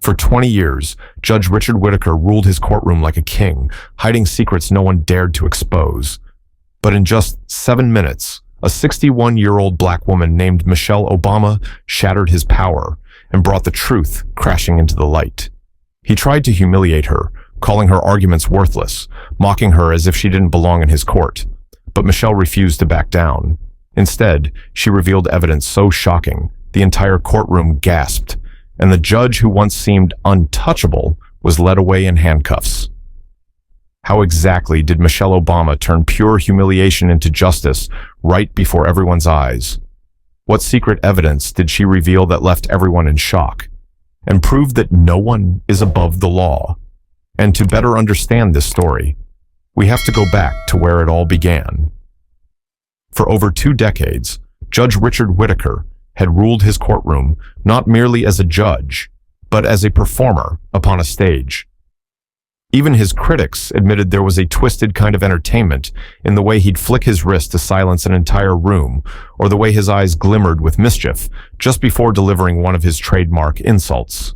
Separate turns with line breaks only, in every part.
For 20 years, Judge Richard Whittaker ruled his courtroom like a king, hiding secrets no one dared to expose. But in just 7 minutes, a 61-year-old black woman named Michelle Obama shattered his power and brought the truth crashing into the light. He tried to humiliate her, calling her arguments worthless, mocking her as if she didn't belong in his court. But Michelle refused to back down. Instead, she revealed evidence so shocking, the entire courtroom gasped, and the judge who once seemed untouchable was led away in handcuffs. How exactly did Michelle Obama turn pure humiliation into justice right before everyone's eyes? What secret evidence did she reveal that left everyone in shock and proved that no one is above the law? And to better understand this story, we have to go back to where it all began. For over 2 decades, Judge Richard Whittaker had ruled his courtroom not merely as a judge, but as a performer upon a stage. Even his critics admitted there was a twisted kind of entertainment in the way he'd flick his wrist to silence an entire room, or the way his eyes glimmered with mischief just before delivering one of his trademark insults.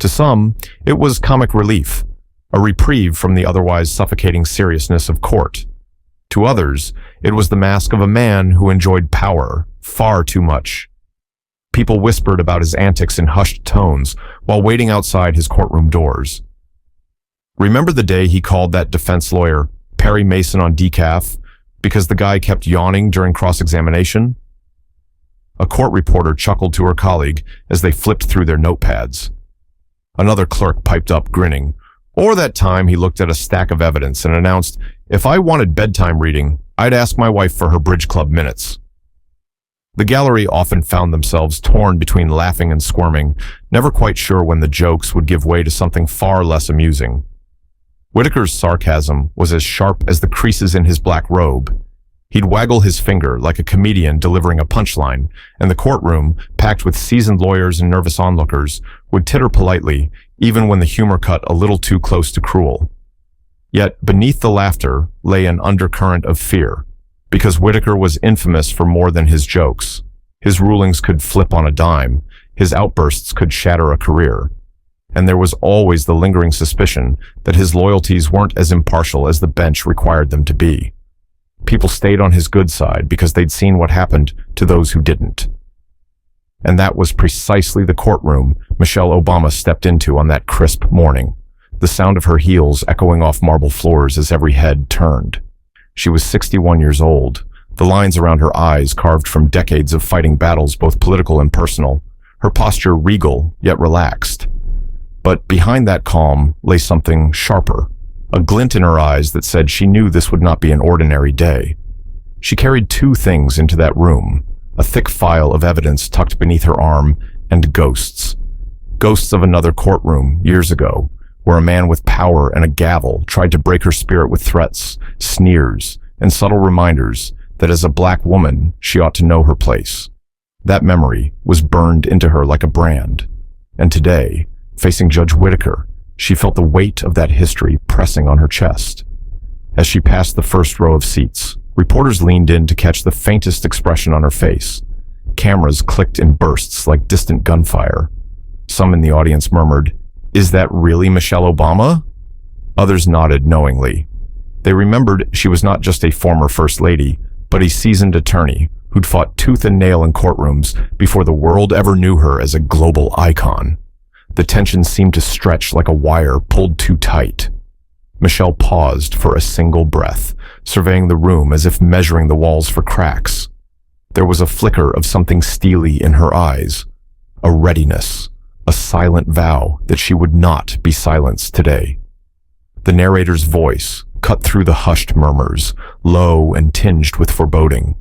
To some, it was comic relief, a reprieve from the otherwise suffocating seriousness of court. To others, it was the mask of a man who enjoyed power far too much. People whispered about his antics in hushed tones while waiting outside his courtroom doors. Remember the day he called that defense lawyer Perry Mason on decaf because the guy kept yawning during cross-examination? A court reporter chuckled to her colleague as they flipped through their notepads. Another clerk piped up, grinning. Or that time he looked at a stack of evidence and announced, "If I wanted bedtime reading, I'd ask my wife for her bridge club minutes." The gallery often found themselves torn between laughing and squirming, never quite sure when the jokes would give way to something far less amusing. Whittaker's sarcasm was as sharp as the creases in his black robe. He'd waggle his finger like a comedian delivering a punchline, and the courtroom, packed with seasoned lawyers and nervous onlookers, would titter politely, even when the humor cut a little too close to cruel. Yet beneath the laughter lay an undercurrent of fear, because Whittaker was infamous for more than his jokes. His rulings could flip on a dime, his outbursts could shatter a career, and there was always the lingering suspicion that his loyalties weren't as impartial as the bench required them to be. People stayed on his good side because they'd seen what happened to those who didn't. And that was precisely the courtroom Michelle Obama stepped into on that crisp morning, the sound of her heels echoing off marble floors as every head turned. She was 61 years old, the lines around her eyes carved from decades of fighting battles, both political and personal, her posture regal yet relaxed. But behind that calm lay something sharper, a glint in her eyes that said she knew this would not be an ordinary day. She carried 2 things into that room, a thick file of evidence tucked beneath her arm, and ghosts. Ghosts of another courtroom years ago, where a man with power and a gavel tried to break her spirit with threats, sneers, and subtle reminders that as a black woman, she ought to know her place. That memory was burned into her like a brand. And today, facing Judge Whittaker, she felt the weight of that history pressing on her chest. As she passed the first row of seats, reporters leaned in to catch the faintest expression on her face. Cameras clicked in bursts like distant gunfire. Some in the audience murmured, "Is that really Michelle Obama?" Others nodded knowingly. They remembered she was not just a former First Lady, but a seasoned attorney who'd fought tooth and nail in courtrooms before the world ever knew her as a global icon. The tension seemed to stretch like a wire pulled too tight. Michelle paused for a single breath, surveying the room as if measuring the walls for cracks. There was a flicker of something steely in her eyes, a readiness, a silent vow that she would not be silenced today. The narrator's voice cut through the hushed murmurs, low and tinged with foreboding.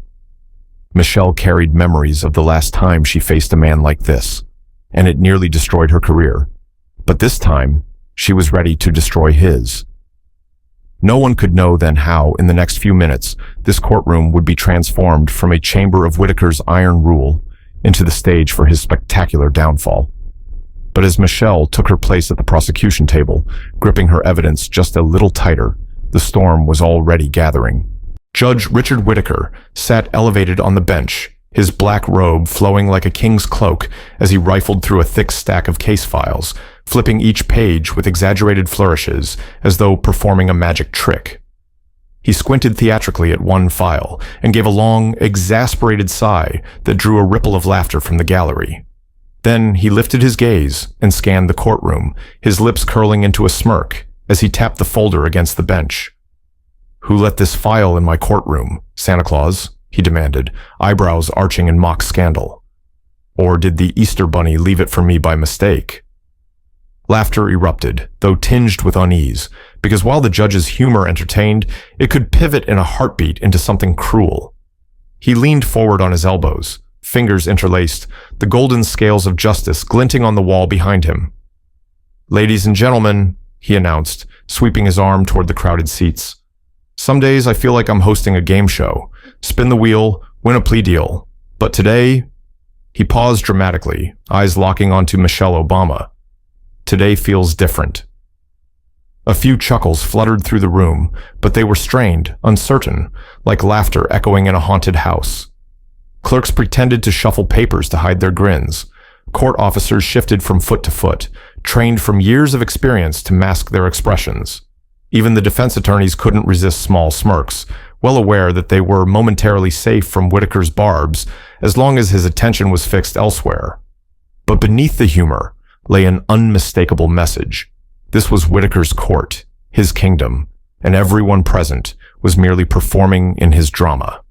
Michelle carried memories of the last time she faced a man like this, and it nearly destroyed her career. But this time, she was ready to destroy his. No one could know then how, in the next few minutes, this courtroom would be transformed from a chamber of Whittaker's iron rule into the stage for his spectacular downfall. But as Michelle took her place at the prosecution table, gripping her evidence just a little tighter, the storm was already gathering. Judge Richard Whittaker sat elevated on the bench, his black robe flowing like a king's cloak as he rifled through a thick stack of case files, flipping each page with exaggerated flourishes as though performing a magic trick. He squinted theatrically at one file and gave a long, exasperated sigh that drew a ripple of laughter from the gallery. Then he lifted his gaze and scanned the courtroom, his lips curling into a smirk as he tapped the folder against the bench. "Who let this file in my courtroom? Santa Claus?" he demanded, eyebrows arching in mock scandal. "Or did the Easter Bunny leave it for me by mistake?" Laughter erupted, though tinged with unease, because while the judge's humor entertained, it could pivot in a heartbeat into something cruel. He leaned forward on his elbows, fingers interlaced, the golden scales of justice glinting on the wall behind him. "Ladies and gentlemen," he announced, sweeping his arm toward the crowded seats. "Some days I feel like I'm hosting a game show. Spin the wheel, win a plea deal. But today..." He paused dramatically, eyes locking onto Michelle Obama. "Today feels different." A few chuckles fluttered through the room, but they were strained, uncertain, like laughter echoing in a haunted house. Clerks pretended to shuffle papers to hide their grins. Court officers shifted from foot to foot, trained from years of experience to mask their expressions. Even the defense attorneys couldn't resist small smirks, well aware that they were momentarily safe from Whitaker's barbs as long as his attention was fixed elsewhere. But beneath the humor lay an unmistakable message. This was Whitaker's court, his kingdom, and everyone present was merely performing in his drama.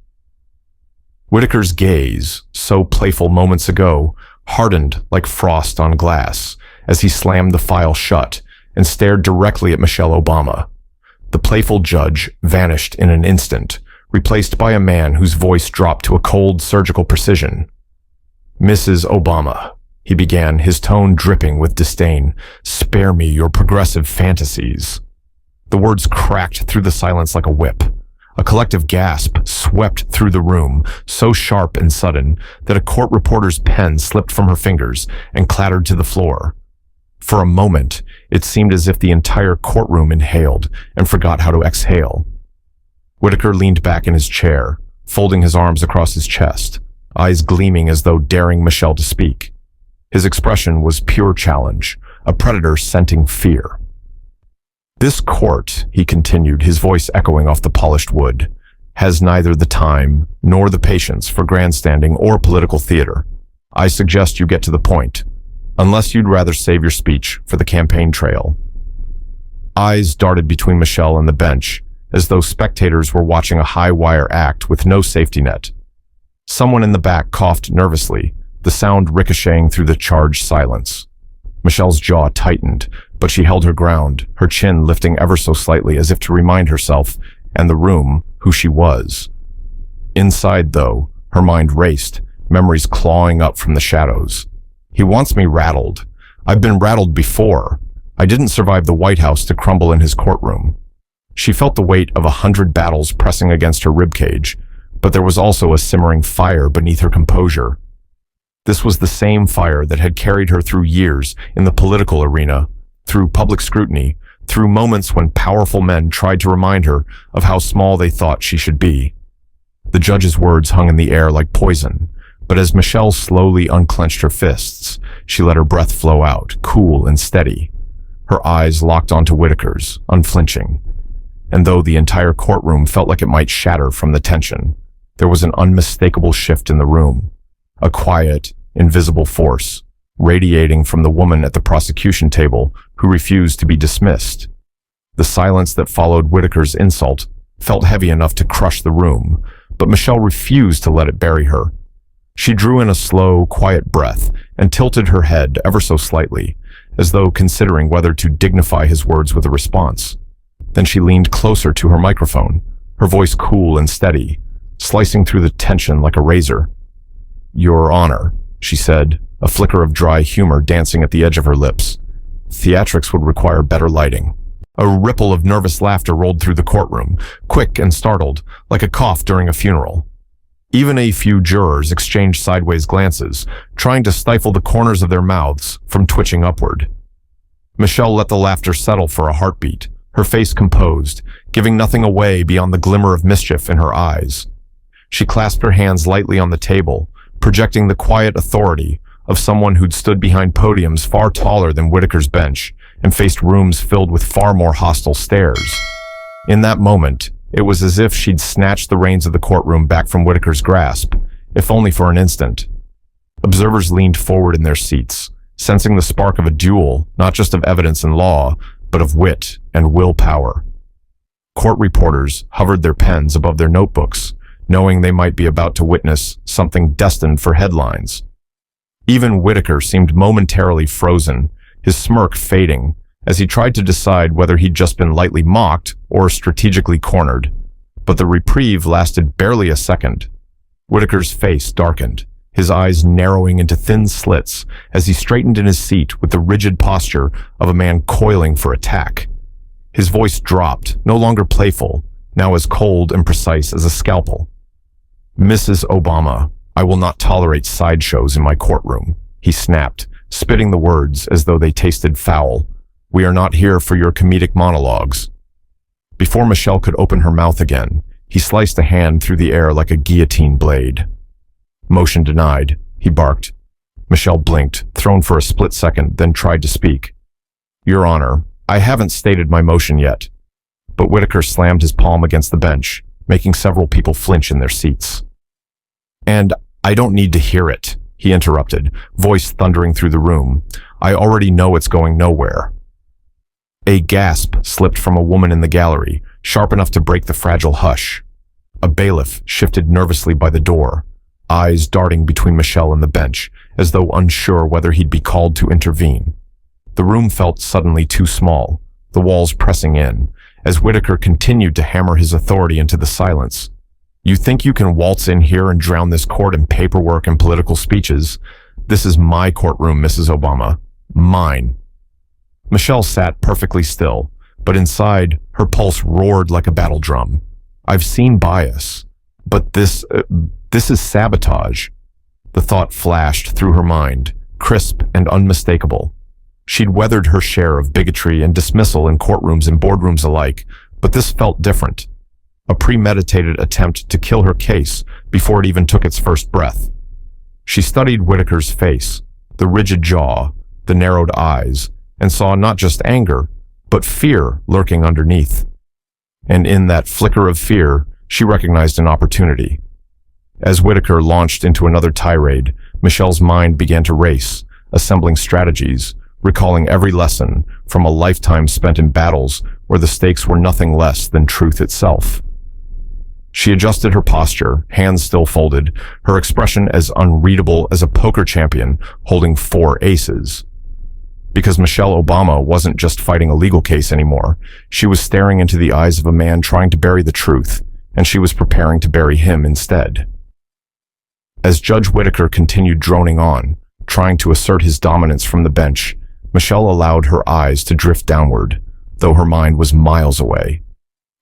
Whitaker's gaze, so playful moments ago, hardened like frost on glass as he slammed the file shut and stared directly at Michelle Obama. The playful judge vanished in an instant, replaced by a man whose voice dropped to a cold, surgical precision. "Mrs. Obama," he began, his tone dripping with disdain, "spare me your progressive fantasies." The words cracked through the silence like a whip. A collective gasp swept through the room, so sharp and sudden that a court reporter's pen slipped from her fingers and clattered to the floor. For a moment, it seemed as if the entire courtroom inhaled and forgot how to exhale. Whitaker leaned back in his chair, folding his arms across his chest, eyes gleaming as though daring Michelle to speak. His expression was pure challenge, a predator scenting fear. "This court," he continued, his voice echoing off the polished wood, "has neither the time nor the patience for grandstanding or political theater. I suggest you get to the point, unless you'd rather save your speech for the campaign trail." Eyes darted between Michelle and the bench, as though spectators were watching a high-wire act with no safety net. Someone in the back coughed nervously, the sound ricocheting through the charged silence. Michelle's jaw tightened, but she held her ground, her chin lifting ever so slightly as if to remind herself and the room who she was. Inside, though, her mind raced, memories clawing up from the shadows. "He wants me rattled. I've been rattled before. I didn't survive the White House to crumble in his courtroom." She felt the weight of 100 battles pressing against her ribcage, but there was also a simmering fire beneath her composure. This was the same fire that had carried her through years in the political arena, through public scrutiny, through moments when powerful men tried to remind her of how small they thought she should be. The judge's words hung in the air like poison, but as Michelle slowly unclenched her fists, she let her breath flow out, cool and steady. Her eyes locked onto Whitaker's, unflinching. And though the entire courtroom felt like it might shatter from the tension, there was an unmistakable shift in the room. A quiet, invisible force, radiating from the woman at the prosecution table who refused to be dismissed. The silence that followed Whitaker's insult felt heavy enough to crush the room, but Michelle refused to let it bury her. She drew in a slow, quiet breath and tilted her head ever so slightly, as though considering whether to dignify his words with a response. Then she leaned closer to her microphone, her voice cool and steady, slicing through the tension like a razor. "Your Honor," she said, a flicker of dry humor dancing at the edge of her lips. "Theatrics would require better lighting." A ripple of nervous laughter rolled through the courtroom, quick and startled, like a cough during a funeral. Even a few jurors exchanged sideways glances, trying to stifle the corners of their mouths from twitching upward. Michelle let the laughter settle for a heartbeat, her face composed, giving nothing away beyond the glimmer of mischief in her eyes. She clasped her hands lightly on the table, projecting the quiet authority of someone who'd stood behind podiums far taller than Whitaker's bench and faced rooms filled with far more hostile stares. In that moment, it was as if she'd snatched the reins of the courtroom back from Whitaker's grasp, if only for an instant. Observers leaned forward in their seats, sensing the spark of a duel, not just of evidence and law, but of wit and willpower. Court reporters hovered their pens above their notebooks, knowing they might be about to witness something destined for headlines. Even Whitaker seemed momentarily frozen, his smirk fading, as he tried to decide whether he'd just been lightly mocked or strategically cornered. But the reprieve lasted barely a second. Whitaker's face darkened, his eyes narrowing into thin slits as he straightened in his seat with the rigid posture of a man coiling for attack. His voice dropped, no longer playful, now as cold and precise as a scalpel. "Mrs. Obama, I will not tolerate sideshows in my courtroom," he snapped, spitting the words as though they tasted foul. "We are not here for your comedic monologues." Before Michelle could open her mouth again, he sliced a hand through the air like a guillotine blade. "Motion denied," he barked. Michelle blinked, thrown for a split second, then tried to speak. "Your Honor, I haven't stated my motion yet." But Whitaker slammed his palm against the bench, making several people flinch in their seats. "And I don't need to hear it," he interrupted, voice thundering through the room. "I already know it's going nowhere." A gasp slipped from a woman in the gallery, sharp enough to break the fragile hush. A bailiff shifted nervously by the door, eyes darting between Michelle and the bench, as though unsure whether he'd be called to intervene. The room felt suddenly too small, the walls pressing in, as Whitaker continued to hammer his authority into the silence. "You think you can waltz in here and drown this court in paperwork and political speeches? This is my courtroom, Mrs. Obama. Mine." Michelle sat perfectly still, but inside, her pulse roared like a battle drum. "I've seen bias, but this is sabotage." The thought flashed through her mind, crisp and unmistakable. She'd weathered her share of bigotry and dismissal in courtrooms and boardrooms alike, but this felt different. A premeditated attempt to kill her case before it even took its first breath. She studied Whitaker's face, the rigid jaw, the narrowed eyes, and saw not just anger, but fear lurking underneath. And in that flicker of fear, she recognized an opportunity. As Whitaker launched into another tirade, Michelle's mind began to race, assembling strategies, recalling every lesson from a lifetime spent in battles where the stakes were nothing less than truth itself. She adjusted her posture, hands still folded, her expression as unreadable as a poker champion holding 4 aces. Because Michelle Obama wasn't just fighting a legal case anymore, she was staring into the eyes of a man trying to bury the truth, and she was preparing to bury him instead. As Judge Whitaker continued droning on, trying to assert his dominance from the bench, Michelle allowed her eyes to drift downward, though her mind was miles away.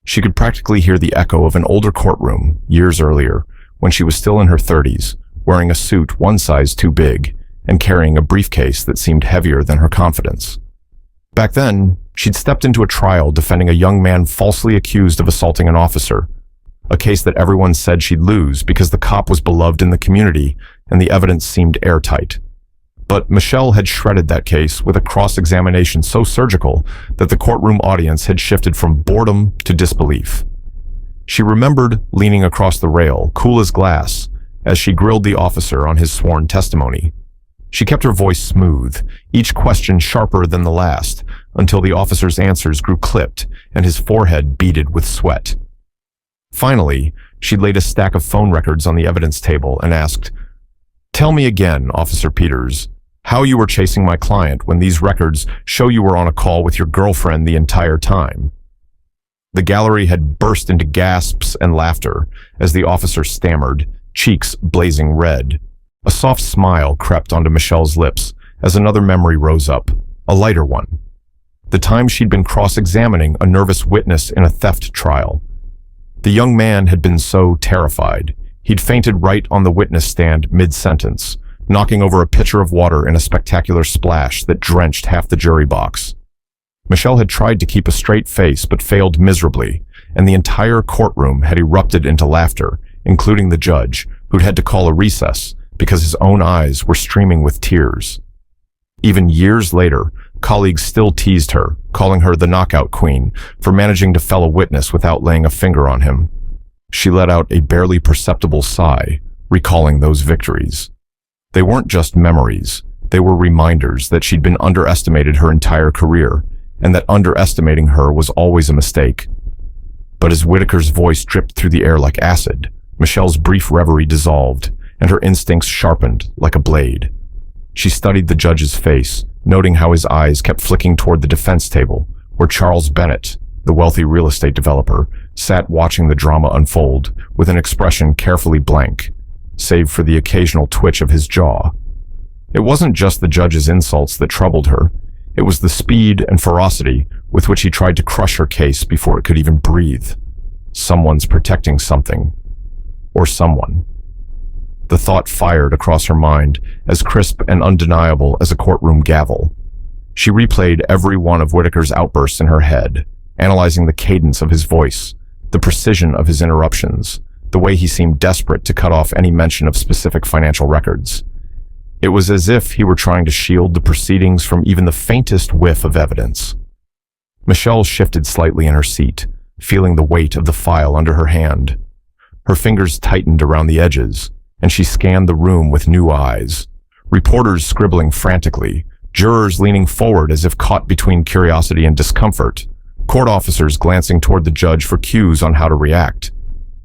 She could practically hear the echo of an older courtroom, years earlier, when she was still in her 30s, wearing a suit one size too big, and carrying a briefcase that seemed heavier than her confidence. Back then, she'd stepped into a trial defending a young man falsely accused of assaulting an officer, a case that everyone said she'd lose because the cop was beloved in the community and the evidence seemed airtight. But Michelle had shredded that case with a cross-examination so surgical that the courtroom audience had shifted from boredom to disbelief. She remembered leaning across the rail, cool as glass, as she grilled the officer on his sworn testimony. She kept her voice smooth, each question sharper than the last, until the officer's answers grew clipped and his forehead beaded with sweat. Finally, she laid a stack of phone records on the evidence table and asked, "Tell me again, Officer Peters, how you were chasing my client when these records show you were on a call with your girlfriend the entire time." The gallery had burst into gasps and laughter as the officer stammered, cheeks blazing red. A soft smile crept onto Michelle's lips as another memory rose up, a lighter one. The time she'd been cross-examining a nervous witness in a theft trial. The young man had been so terrified, he'd fainted right on the witness stand mid-sentence, knocking over a pitcher of water in a spectacular splash that drenched half the jury box. Michelle had tried to keep a straight face but failed miserably, and the entire courtroom had erupted into laughter, including the judge, who'd had to call a recess because his own eyes were streaming with tears. Even years later, colleagues still teased her, calling her the knockout queen for managing to fell a witness without laying a finger on him. She let out a barely perceptible sigh, recalling those victories. They weren't just memories, they were reminders that she'd been underestimated her entire career, and that underestimating her was always a mistake. But as Whitaker's voice dripped through the air like acid, Michelle's brief reverie dissolved, and her instincts sharpened like a blade. She studied the judge's face, noting how his eyes kept flicking toward the defense table, where Charles Bennett, the wealthy real estate developer, sat watching the drama unfold with an expression carefully blank, save for the occasional twitch of his jaw. It wasn't just the judge's insults that troubled her. It was the speed and ferocity with which he tried to crush her case before it could even breathe. Someone's protecting something. Or someone. The thought fired across her mind, as crisp and undeniable as a courtroom gavel. She replayed every one of Whitaker's outbursts in her head, analyzing the cadence of his voice, the precision of his interruptions, the way he seemed desperate to cut off any mention of specific financial records. It was as if he were trying to shield the proceedings from even the faintest whiff of evidence. Michelle shifted slightly in her seat, feeling the weight of the file under her hand. Her fingers tightened around the edges, and she scanned the room with new eyes. Reporters scribbling frantically, jurors leaning forward as if caught between curiosity and discomfort, court officers glancing toward the judge for cues on how to react.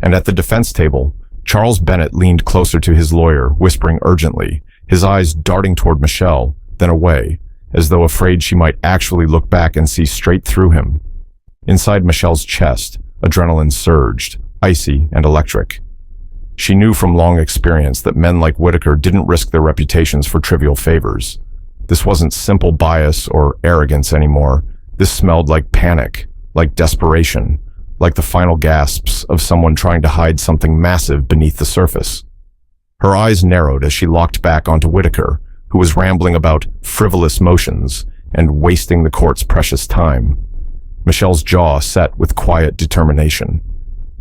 And at the defense table, Charles Bennett leaned closer to his lawyer, whispering urgently, his eyes darting toward Michelle, then away, as though afraid she might actually look back and see straight through him. Inside Michelle's chest, adrenaline surged, icy and electric. She knew from long experience that men like Whitaker didn't risk their reputations for trivial favors. This wasn't simple bias or arrogance anymore. This smelled like panic, like desperation, like the final gasps of someone trying to hide something massive beneath the surface. Her eyes narrowed as she locked back onto Whitaker, who was rambling about frivolous motions and wasting the court's precious time. Michelle's jaw set with quiet determination.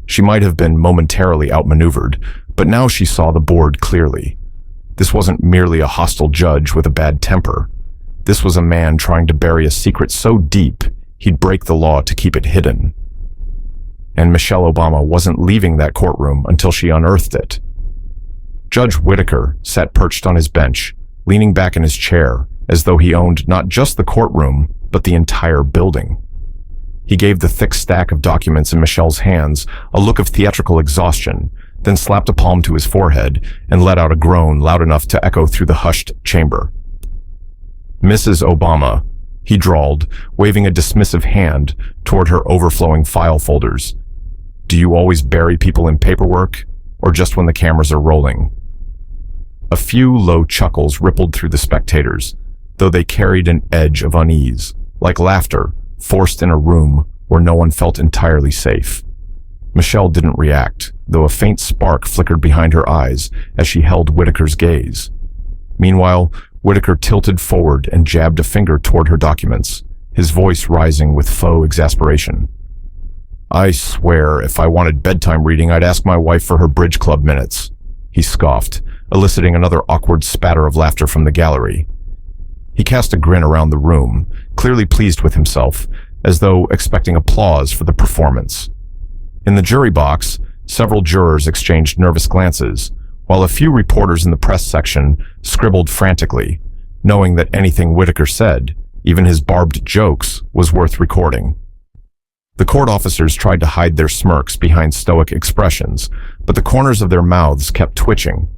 She might have been momentarily outmaneuvered, but now she saw the board clearly. This wasn't merely a hostile judge with a bad temper. This was a man trying to bury a secret so deep he'd break the law to keep it hidden. And Michelle Obama wasn't leaving that courtroom until she unearthed it. Judge Whitaker sat perched on his bench, leaning back in his chair, as though he owned not just the courtroom, but the entire building. He gave the thick stack of documents in Michelle's hands a look of theatrical exhaustion, then slapped a palm to his forehead and let out a groan loud enough to echo through the hushed chamber. "Mrs. Obama," he drawled, waving a dismissive hand toward her overflowing file folders. "Do you always bury people in paperwork, or just when the cameras are rolling?" A few low chuckles rippled through the spectators, though they carried an edge of unease, like laughter forced in a room where no one felt entirely safe. Michelle didn't react, though a faint spark flickered behind her eyes as she held Whitaker's gaze. Meanwhile, Whitaker tilted forward and jabbed a finger toward her documents, his voice rising with faux exasperation. "I swear, if I wanted bedtime reading, I'd ask my wife for her bridge club minutes," he scoffed, eliciting another awkward spatter of laughter from the gallery. He cast a grin around the room, clearly pleased with himself, as though expecting applause for the performance. In the jury box, several jurors exchanged nervous glances, while a few reporters in the press section scribbled frantically, knowing that anything Whitaker said, even his barbed jokes, was worth recording. The court officers tried to hide their smirks behind stoic expressions, but the corners of their mouths kept twitching.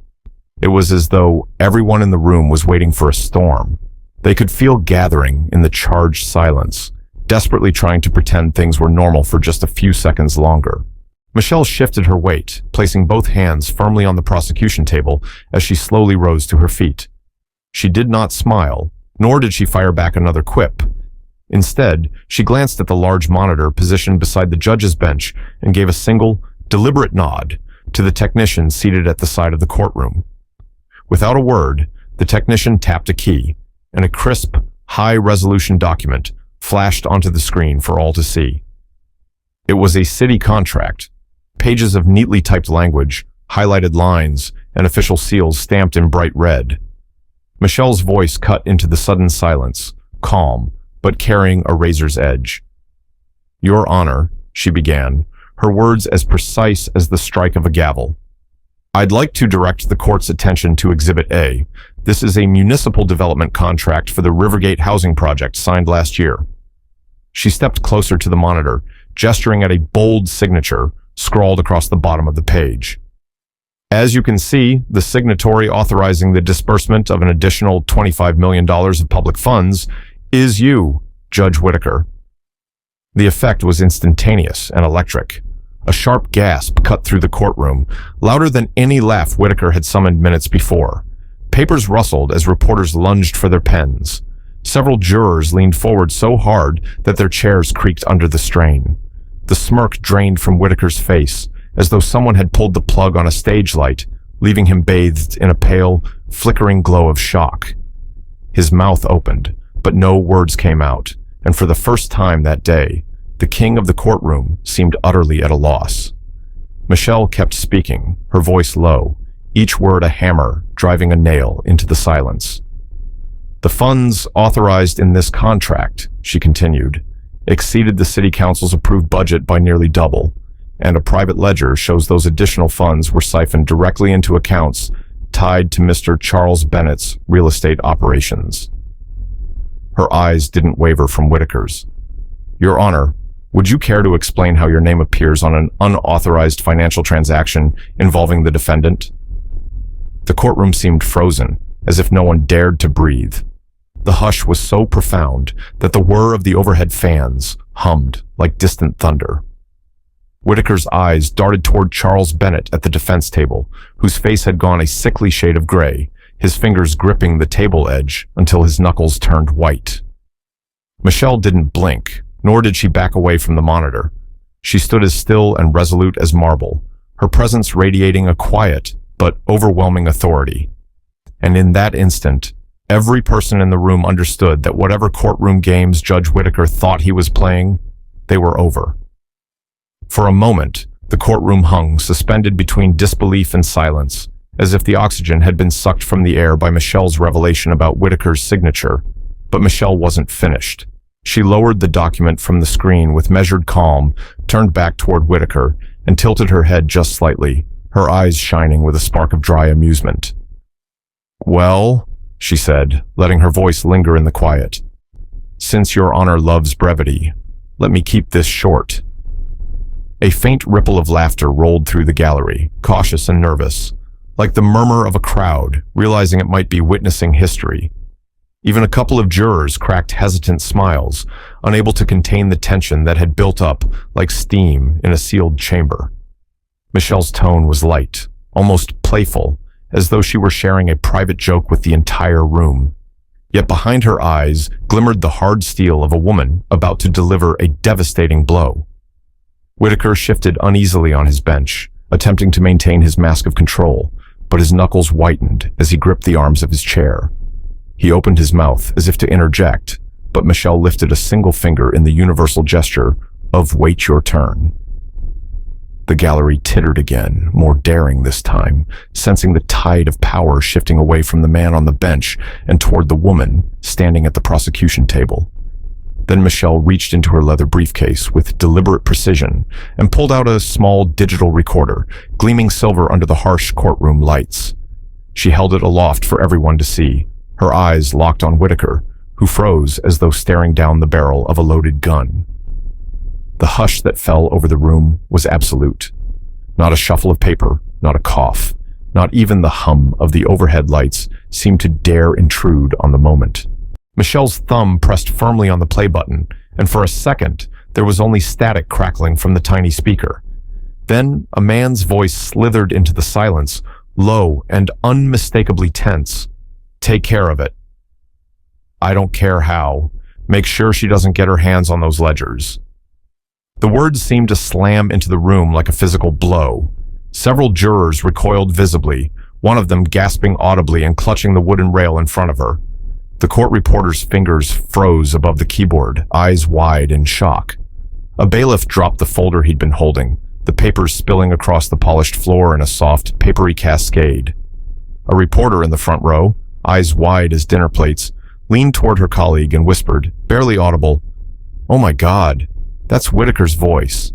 It was as though everyone in the room was waiting for a storm. They could feel gathering in the charged silence, desperately trying to pretend things were normal for just a few seconds longer. Michelle shifted her weight, placing both hands firmly on the prosecution table as she slowly rose to her feet. She did not smile, nor did she fire back another quip. Instead, she glanced at the large monitor positioned beside the judge's bench and gave a single, deliberate nod to the technician seated at the side of the courtroom. Without a word, the technician tapped a key, and a crisp, high-resolution document flashed onto the screen for all to see. It was a city contract, pages of neatly typed language, highlighted lines, and official seals stamped in bright red. Michelle's voice cut into the sudden silence, calm, but carrying a razor's edge. "Your Honor," she began, her words as precise as the strike of a gavel. "I'd like to direct the court's attention to Exhibit A. This is a municipal development contract for the Rivergate housing project signed last year." She stepped closer to the monitor, gesturing at a bold signature scrawled across the bottom of the page. "As you can see, the signatory authorizing the disbursement of an additional $25 million of public funds is you, Judge Whitaker." The effect was instantaneous and electric. A sharp gasp cut through the courtroom, louder than any laugh Whitaker had summoned minutes before. Papers rustled as reporters lunged for their pens. Several jurors leaned forward so hard that their chairs creaked under the strain. The smirk drained from Whitaker's face, as though someone had pulled the plug on a stage light, leaving him bathed in a pale, flickering glow of shock. His mouth opened, but no words came out, and for the first time that day, the king of the courtroom seemed utterly at a loss. Michelle kept speaking, her voice low, each word a hammer driving a nail into the silence. "The funds authorized in this contract," she continued, "exceeded the city council's approved budget by nearly double, and a private ledger shows those additional funds were siphoned directly into accounts tied to Mr. Charles Bennett's real estate operations." Her eyes didn't waver from Whitaker's. "Your Honor, would you care to explain how your name appears on an unauthorized financial transaction involving the defendant?" The courtroom seemed frozen, as if no one dared to breathe. The hush was so profound that the whir of the overhead fans hummed like distant thunder. Whitaker's eyes darted toward Charles Bennett at the defense table, whose face had gone a sickly shade of gray, his fingers gripping the table edge until his knuckles turned white. Michelle didn't blink, nor did she back away from the monitor. She stood as still and resolute as marble, her presence radiating a quiet but overwhelming authority. And in that instant, every person in the room understood that whatever courtroom games Judge Whitaker thought he was playing, they were over. For a moment, the courtroom hung, suspended between disbelief and silence, as if the oxygen had been sucked from the air by Michelle's revelation about Whitaker's signature. But Michelle wasn't finished. She lowered the document from the screen with measured calm, turned back toward Whitaker, and tilted her head just slightly, her eyes shining with a spark of dry amusement. "Well," she said, letting her voice linger in the quiet, "since your Honor loves brevity, let me keep this short." A faint ripple of laughter rolled through the gallery, cautious and nervous, like the murmur of a crowd realizing it might be witnessing history. Even a couple of jurors cracked hesitant smiles, unable to contain the tension that had built up like steam in a sealed chamber. Michelle's tone was light, almost playful, as though she were sharing a private joke with the entire room. Yet behind her eyes glimmered the hard steel of a woman about to deliver a devastating blow. Whitaker shifted uneasily on his bench, attempting to maintain his mask of control, but his knuckles whitened as he gripped the arms of his chair. He opened his mouth as if to interject, but Michelle lifted a single finger in the universal gesture of "wait your turn." The gallery tittered again, more daring this time, sensing the tide of power shifting away from the man on the bench and toward the woman standing at the prosecution table. Then Michelle reached into her leather briefcase with deliberate precision and pulled out a small digital recorder, gleaming silver under the harsh courtroom lights. She held it aloft for everyone to see, her eyes locked on Whitaker, who froze as though staring down the barrel of a loaded gun. The hush that fell over the room was absolute. Not a shuffle of paper, not a cough, not even the hum of the overhead lights seemed to dare intrude on the moment. Michelle's thumb pressed firmly on the play button, and for a second, there was only static crackling from the tiny speaker. Then a man's voice slithered into the silence, low and unmistakably tense. "Take care of it." "I don't care how. Make sure she doesn't get her hands on those ledgers." The words seemed to slam into the room like a physical blow. Several jurors recoiled visibly, one of them gasping audibly and clutching the wooden rail in front of her. The court reporter's fingers froze above the keyboard, eyes wide in shock. A bailiff dropped the folder he'd been holding, the papers spilling across the polished floor in a soft, papery cascade. A reporter in the front row, eyes wide as dinner plates, leaned toward her colleague and whispered, barely audible, "Oh my God, that's Whitaker's voice."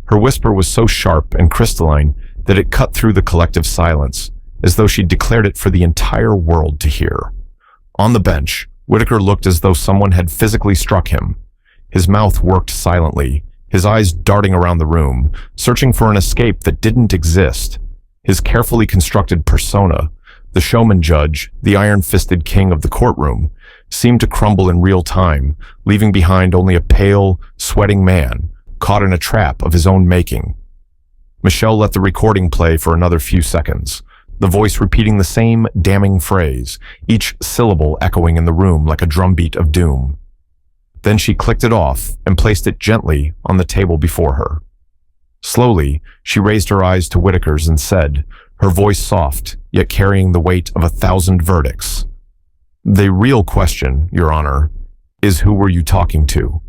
Her whisper was so sharp and crystalline that it cut through the collective silence, as though she'd declared it for the entire world to hear. On the bench, Whitaker looked as though someone had physically struck him. His mouth worked silently, his eyes darting around the room, searching for an escape that didn't exist. His carefully constructed persona, the showman judge, the iron-fisted king of the courtroom, seemed to crumble in real time, leaving behind only a pale, sweating man, caught in a trap of his own making. Michelle let the recording play for another few seconds, the voice repeating the same damning phrase, each syllable echoing in the room like a drumbeat of doom. Then she clicked it off and placed it gently on the table before her. Slowly, she raised her eyes to Whitaker's and said, her voice soft, yet carrying the weight of 1,000 verdicts, "The real question, Your Honor, is who were you talking to?"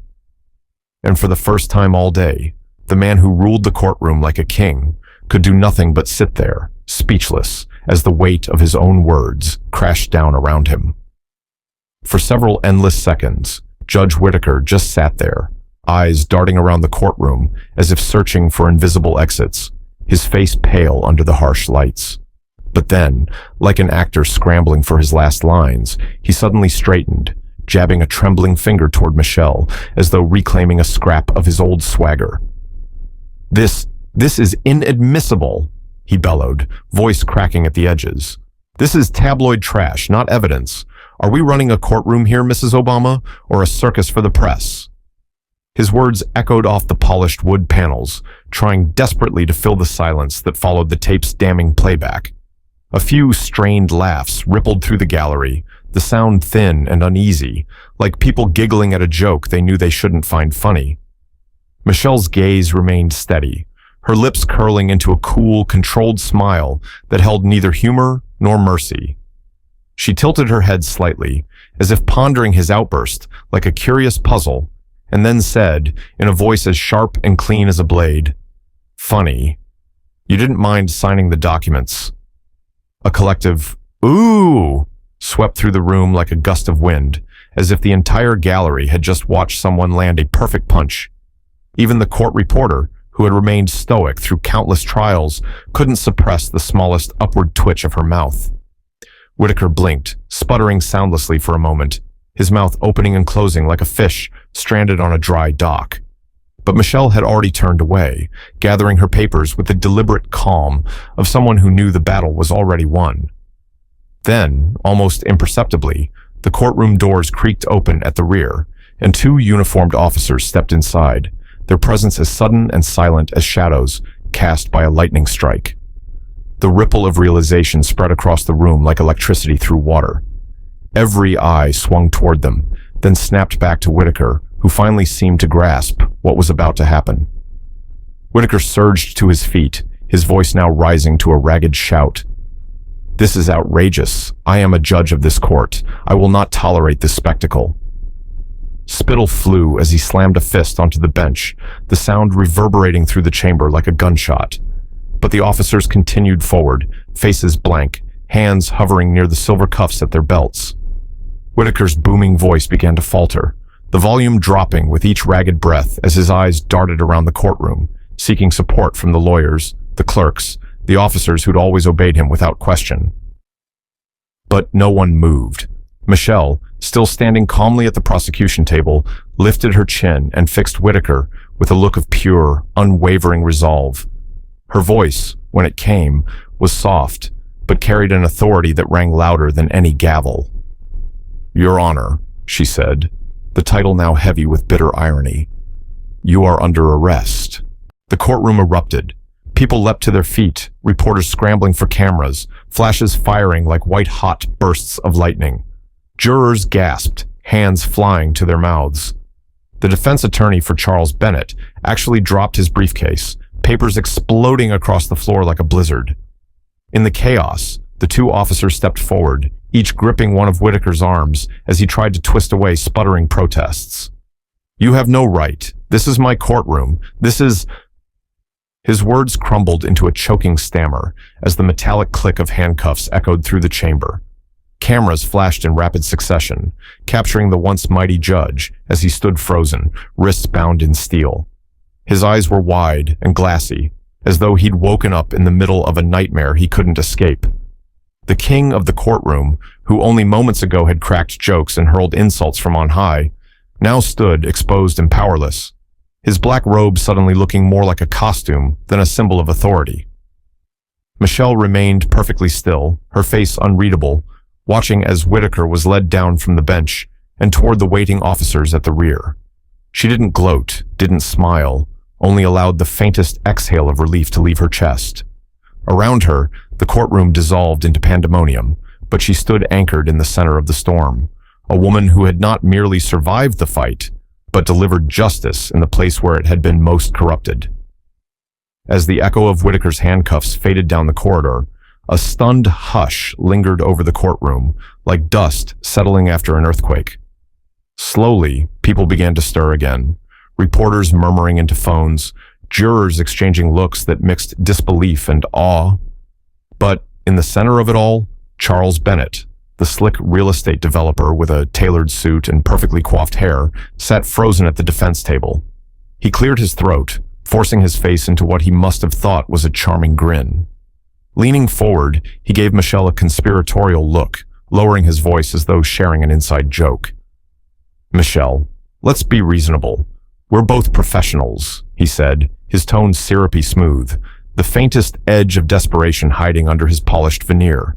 And for the first time all day, the man who ruled the courtroom like a king could do nothing but sit there, speechless, as the weight of his own words crashed down around him. For several endless seconds, Judge Whitaker just sat there, eyes darting around the courtroom as if searching for invisible exits, his face pale under the harsh lights. But then, like an actor scrambling for his last lines, he suddenly straightened, jabbing a trembling finger toward Michelle, as though reclaiming a scrap of his old swagger. This is inadmissible," he bellowed, voice cracking at the edges. "This is tabloid trash, not evidence. Are we running a courtroom here, Mrs. Obama, or a circus for the press?" His words echoed off the polished wood panels, trying desperately to fill the silence that followed the tape's damning playback. A few strained laughs rippled through the gallery, the sound thin and uneasy, like people giggling at a joke they knew they shouldn't find funny. Michelle's gaze remained steady, her lips curling into a cool, controlled smile that held neither humor nor mercy. She tilted her head slightly, as if pondering his outburst like a curious puzzle, and then said, in a voice as sharp and clean as a blade, "Funny. You didn't mind signing the documents." A collective, "Ooh!" swept through the room like a gust of wind, as if the entire gallery had just watched someone land a perfect punch. Even the court reporter, who had remained stoic through countless trials, couldn't suppress the smallest upward twitch of her mouth. Whitaker blinked, sputtering soundlessly for a moment, his mouth opening and closing like a fish stranded on a dry dock. But Michelle had already turned away, gathering her papers with the deliberate calm of someone who knew the battle was already won. Then, almost imperceptibly, the courtroom doors creaked open at the rear, and 2 uniformed officers stepped inside, their presence as sudden and silent as shadows cast by a lightning strike. The ripple of realization spread across the room like electricity through water. Every eye swung toward them, then snapped back to Whitaker, who finally seemed to grasp what was about to happen. Whitaker surged to his feet, his voice now rising to a ragged shout. "This is outrageous. I am a judge of this court. I will not tolerate this spectacle." Spittle flew as he slammed a fist onto the bench, the sound reverberating through the chamber like a gunshot. But the officers continued forward, faces blank, hands hovering near the silver cuffs at their belts. Whitaker's booming voice began to falter, the volume dropping with each ragged breath as his eyes darted around the courtroom, seeking support from the lawyers, the clerks, the officers who'd always obeyed him without question. But no one moved. Michelle, still standing calmly at the prosecution table, lifted her chin and fixed Whitaker with a look of pure, unwavering resolve. Her voice, when it came, was soft, but carried an authority that rang louder than any gavel. "Your Honor," she said, the title now heavy with bitter irony, "you are under arrest." The courtroom erupted. People leapt to their feet, reporters scrambling for cameras, flashes firing like white-hot bursts of lightning. Jurors gasped, hands flying to their mouths. The defense attorney for Charles Bennett actually dropped his briefcase, papers exploding across the floor like a blizzard. In the chaos, the 2 officers stepped forward, each gripping one of Whitaker's arms as he tried to twist away sputtering protests. "You have no right. This is my courtroom. This is..." His words crumbled into a choking stammer as the metallic click of handcuffs echoed through the chamber. Cameras flashed in rapid succession, capturing the once mighty judge as he stood frozen, wrists bound in steel. His eyes were wide and glassy, as though he'd woken up in the middle of a nightmare he couldn't escape. The king of the courtroom, who only moments ago had cracked jokes and hurled insults from on high, now stood exposed and powerless, his black robe suddenly looking more like a costume than a symbol of authority. Michelle remained perfectly still, her face unreadable, watching as Whitaker was led down from the bench and toward the waiting officers at the rear. She didn't gloat, didn't smile, only allowed the faintest exhale of relief to leave her chest. Around her, the courtroom dissolved into pandemonium, but she stood anchored in the center of the storm, a woman who had not merely survived the fight, but delivered justice in the place where it had been most corrupted. As the echo of Whitaker's handcuffs faded down the corridor, a stunned hush lingered over the courtroom, like dust settling after an earthquake. Slowly, people began to stir again, reporters murmuring into phones, jurors exchanging looks that mixed disbelief and awe. But in the center of it all, Charles Bennett, the slick real estate developer with a tailored suit and perfectly coiffed hair, sat frozen at the defense table. He cleared his throat, forcing his face into what he must have thought was a charming grin. Leaning forward, he gave Michelle a conspiratorial look, lowering his voice as though sharing an inside joke. "Michelle, let's be reasonable. We're both professionals," he said, his tone syrupy smooth, the faintest edge of desperation hiding under his polished veneer.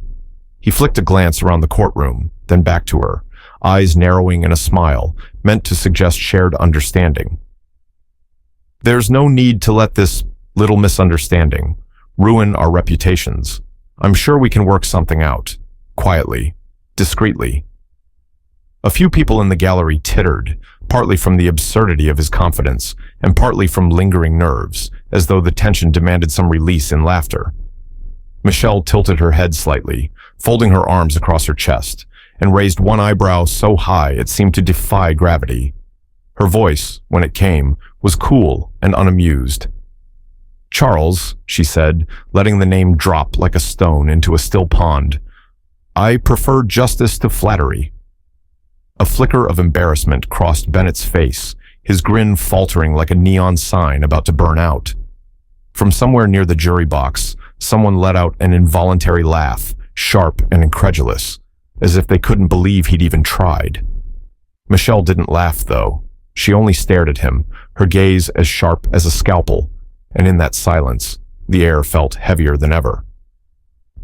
He flicked a glance around the courtroom, then back to her, eyes narrowing in a smile, meant to suggest shared understanding. "There's no need to let this little misunderstanding ruin our reputations. I'm sure we can work something out, quietly, discreetly." A few people in the gallery tittered, partly from the absurdity of his confidence, and partly from lingering nerves, as though the tension demanded some release in laughter. Michelle tilted her head slightly, folding her arms across her chest, and raised one eyebrow so high it seemed to defy gravity. Her voice, when it came, was cool and unamused. "Charles," she said, letting the name drop like a stone into a still pond, "I prefer justice to flattery." A flicker of embarrassment crossed Bennett's face, his grin faltering like a neon sign about to burn out. From somewhere near the jury box, someone let out an involuntary laugh, sharp and incredulous, as if they couldn't believe he'd even tried. Michelle didn't laugh, though. She only stared at him, her gaze as sharp as a scalpel, and in that silence, the air felt heavier than ever.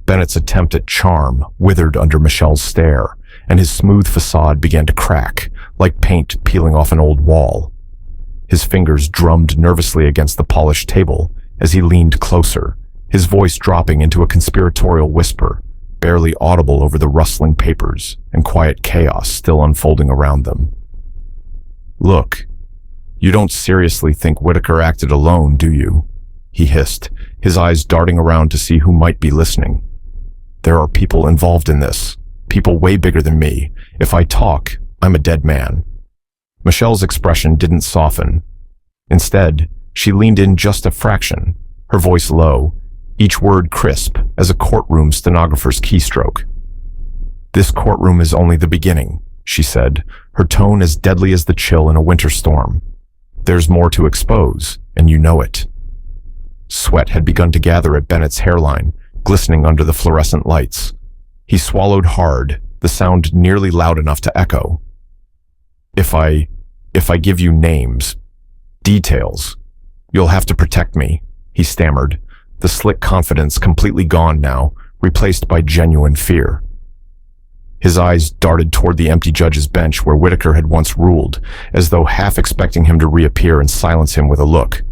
Bennett's attempt at charm withered under Michelle's stare, and his smooth facade began to crack, like paint peeling off an old wall. His fingers drummed nervously against the polished table as he leaned closer, his voice dropping into a conspiratorial whisper, barely audible over the rustling papers and quiet chaos still unfolding around them. "Look, you don't seriously think Whitaker acted alone, do you?" he hissed, his eyes darting around to see who might be listening. "There are people involved in this, people way bigger than me. If I talk, I'm a dead man." Michelle's expression didn't soften. Instead, she leaned in just a fraction, her voice low, each word crisp as a courtroom stenographer's keystroke. "This courtroom is only the beginning," she said, her tone as deadly as the chill in a winter storm. "There's more to expose, and you know it." Sweat had begun to gather at Bennett's hairline, glistening under the fluorescent lights. He swallowed hard, the sound nearly loud enough to echo. If I give you names, details, you'll have to protect me," he stammered, the slick confidence completely gone now, replaced by genuine fear. His eyes darted toward the empty judge's bench where Whitaker had once ruled, as though half expecting him to reappear and silence him with a look.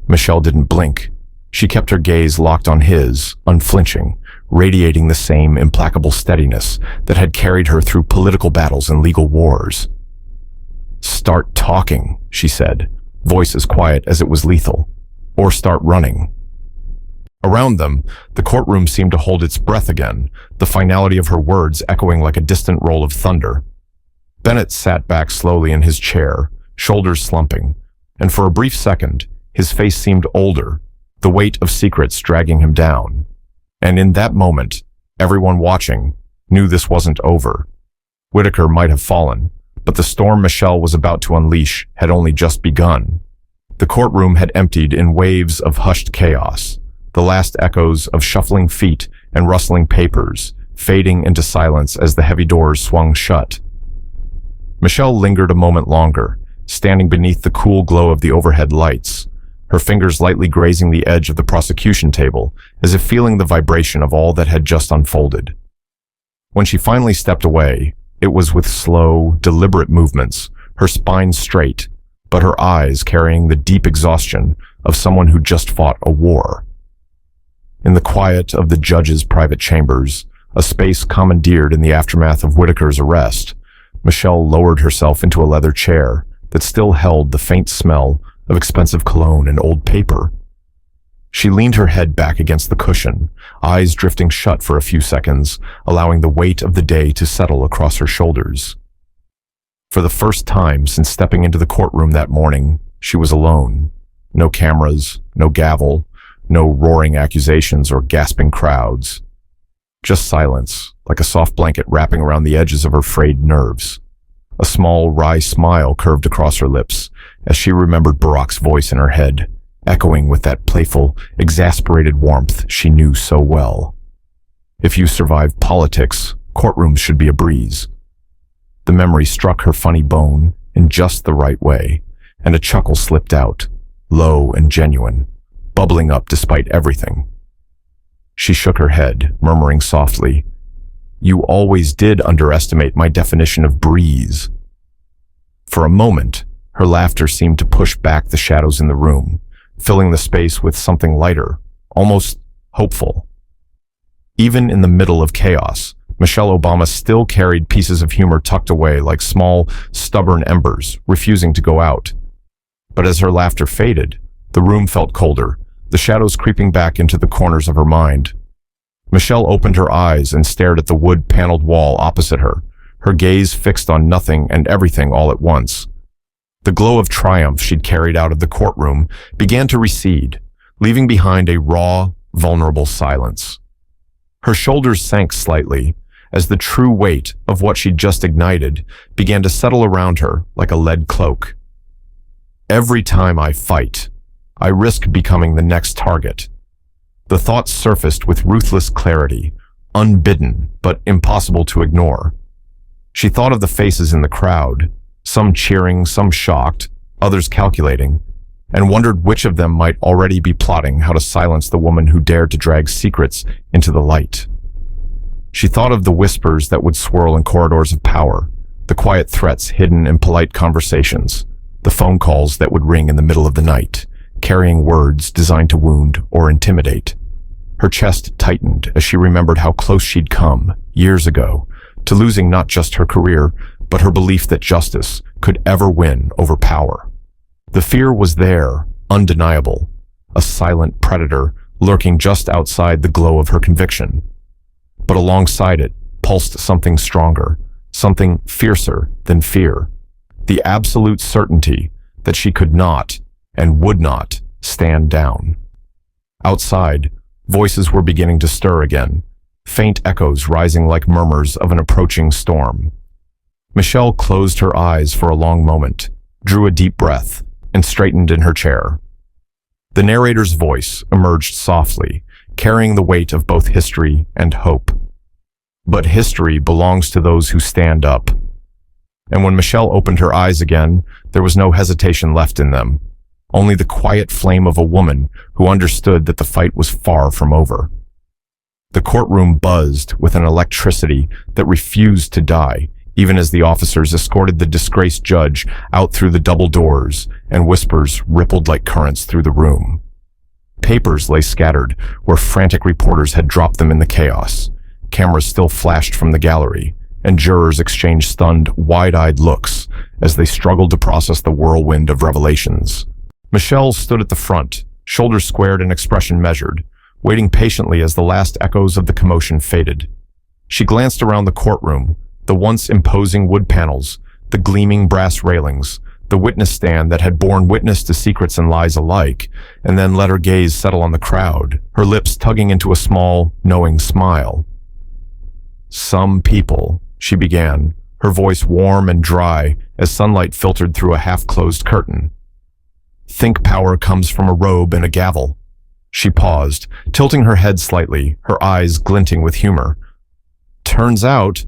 Michelle didn't blink. She kept her gaze locked on his, unflinching, radiating the same implacable steadiness that had carried her through political battles and legal wars. "Start talking," she said, voice as quiet as it was lethal. "Or start running." Around them, the courtroom seemed to hold its breath again, the finality of her words echoing like a distant roll of thunder. Bennett sat back slowly in his chair, shoulders slumping, and for a brief second, his face seemed older, the weight of secrets dragging him down. And in that moment, everyone watching knew this wasn't over. Whitaker might have fallen, but the storm Michelle was about to unleash had only just begun. The courtroom had emptied in waves of hushed chaos, the last echoes of shuffling feet and rustling papers, fading into silence as the heavy doors swung shut. Michelle lingered a moment longer, standing beneath the cool glow of the overhead lights, her fingers lightly grazing the edge of the prosecution table, as if feeling the vibration of all that had just unfolded. When she finally stepped away, it was with slow, deliberate movements, her spine straight, but her eyes carrying the deep exhaustion of someone who just fought a war. In the quiet of the judge's private chambers, a space commandeered in the aftermath of Whitaker's arrest, Michelle lowered herself into a leather chair that still held the faint smell of expensive cologne and old paper. She leaned her head back against the cushion, eyes drifting shut for a few seconds, allowing the weight of the day to settle across her shoulders. For the first time since stepping into the courtroom that morning, she was alone. No cameras, no gavel, no roaring accusations or gasping crowds. Just silence, like a soft blanket wrapping around the edges of her frayed nerves. A small, wry smile curved across her lips as she remembered Barack's voice in her head, echoing with that playful, exasperated warmth she knew so well. If you survive politics, courtrooms should be a breeze. The memory struck her funny bone in just the right way, and a chuckle slipped out, low and genuine, bubbling up despite everything. She shook her head, murmuring softly, "You always did underestimate my definition of breeze." For a moment, her laughter seemed to push back the shadows in the room, filling the space with something lighter, almost hopeful. Even in the middle of chaos, Michelle Obama still carried pieces of humor tucked away like small, stubborn embers, refusing to go out. But as her laughter faded, the room felt colder, the shadows creeping back into the corners of her mind. Michelle opened her eyes and stared at the wood-paneled wall opposite her, her gaze fixed on nothing and everything all at once. The glow of triumph she'd carried out of the courtroom began to recede, leaving behind a raw, vulnerable silence. Her shoulders sank slightly as the true weight of what she'd just ignited began to settle around her like a lead cloak. Every time I fight, I risk becoming the next target. The thoughts surfaced with ruthless clarity, unbidden but impossible to ignore. She thought of the faces in the crowd, some cheering, some shocked, others calculating, and wondered which of them might already be plotting how to silence the woman who dared to drag secrets into the light. She thought of the whispers that would swirl in corridors of power, the quiet threats hidden in polite conversations, the phone calls that would ring in the middle of the night, carrying words designed to wound or intimidate. Her chest tightened as she remembered how close she'd come, years ago, to losing not just her career, but her belief that justice could ever win over power. The fear was there, undeniable, a silent predator lurking just outside the glow of her conviction. But alongside it pulsed something stronger, something fiercer than fear, the absolute certainty that she could not and would not stand down. Outside, voices were beginning to stir again, faint echoes rising like murmurs of an approaching storm. Michelle closed her eyes for a long moment, drew a deep breath, and straightened in her chair. The narrator's voice emerged softly, carrying the weight of both history and hope. But history belongs to those who stand up. And when Michelle opened her eyes again, there was no hesitation left in them, only the quiet flame of a woman who understood that the fight was far from over. The courtroom buzzed with an electricity that refused to die, even as the officers escorted the disgraced judge out through the double doors, and whispers rippled like currents through the room. Papers lay scattered where frantic reporters had dropped them in the chaos. Cameras still flashed from the gallery, and jurors exchanged stunned, wide-eyed looks as they struggled to process the whirlwind of revelations. Michelle stood at the front, shoulders squared and expression measured, waiting patiently as the last echoes of the commotion faded. She glanced around the courtroom, the once imposing wood panels, the gleaming brass railings, the witness stand that had borne witness to secrets and lies alike, and then let her gaze settle on the crowd, her lips tugging into a small, knowing smile. "Some people," she began, her voice warm and dry as sunlight filtered through a half-closed curtain, "think power comes from a robe and a gavel." She paused, tilting her head slightly, her eyes glinting with humor. "Turns out,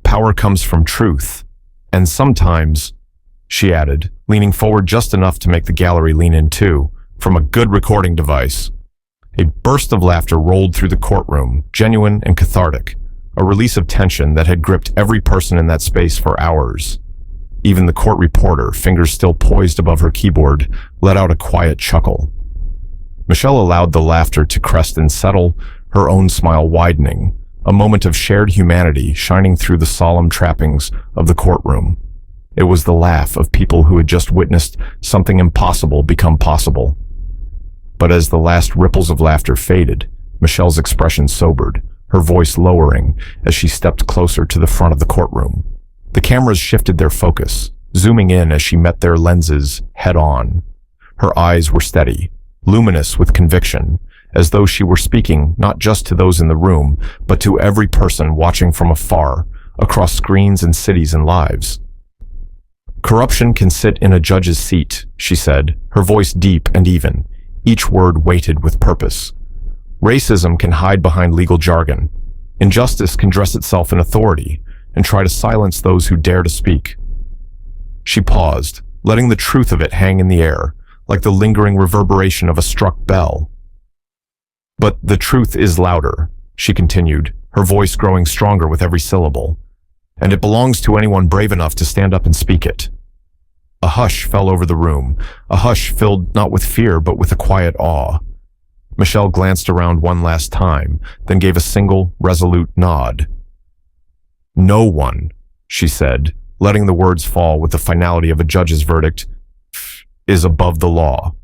power comes from truth. And sometimes," she added, leaning forward just enough to make the gallery lean in too, "from a good recording device." A burst of laughter rolled through the courtroom, genuine and cathartic, a release of tension that had gripped every person in that space for hours. Even the court reporter, fingers still poised above her keyboard, let out a quiet chuckle. Michelle allowed the laughter to crest and settle, her own smile widening, a moment of shared humanity shining through the solemn trappings of the courtroom. It was the laugh of people who had just witnessed something impossible become possible. But as the last ripples of laughter faded, Michelle's expression sobered, her voice lowering as she stepped closer to the front of the courtroom. The cameras shifted their focus, zooming in as she met their lenses head-on. Her eyes were steady, luminous with conviction, as though she were speaking not just to those in the room, but to every person watching from afar, across screens and cities and lives. "Corruption can sit in a judge's seat," she said, her voice deep and even, each word weighted with purpose. "Racism can hide behind legal jargon. Injustice can dress itself in authority and try to silence those who dare to speak." She paused, letting the truth of it hang in the air, like the lingering reverberation of a struck bell. "But the truth is louder," she continued, her voice growing stronger with every syllable, "and it belongs to anyone brave enough to stand up and speak it." A hush fell over the room, a hush filled not with fear but with a quiet awe. Michelle glanced around one last time, then gave a single, resolute nod. "No one," she said, letting the words fall with the finality of a judge's verdict, "is above the law."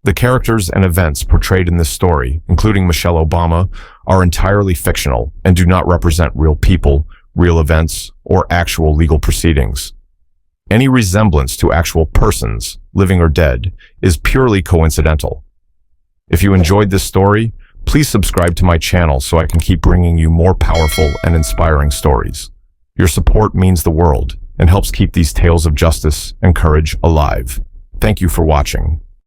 The characters and events portrayed in this story, including Michelle Obama, are entirely fictional and do not represent real people, real events, or actual legal proceedings. Any resemblance to actual persons, living or dead, is purely coincidental. If you enjoyed this story, please subscribe to my channel so I can keep bringing you more powerful and inspiring stories. Your support means the world and helps keep these tales of justice and courage alive. Thank you for watching.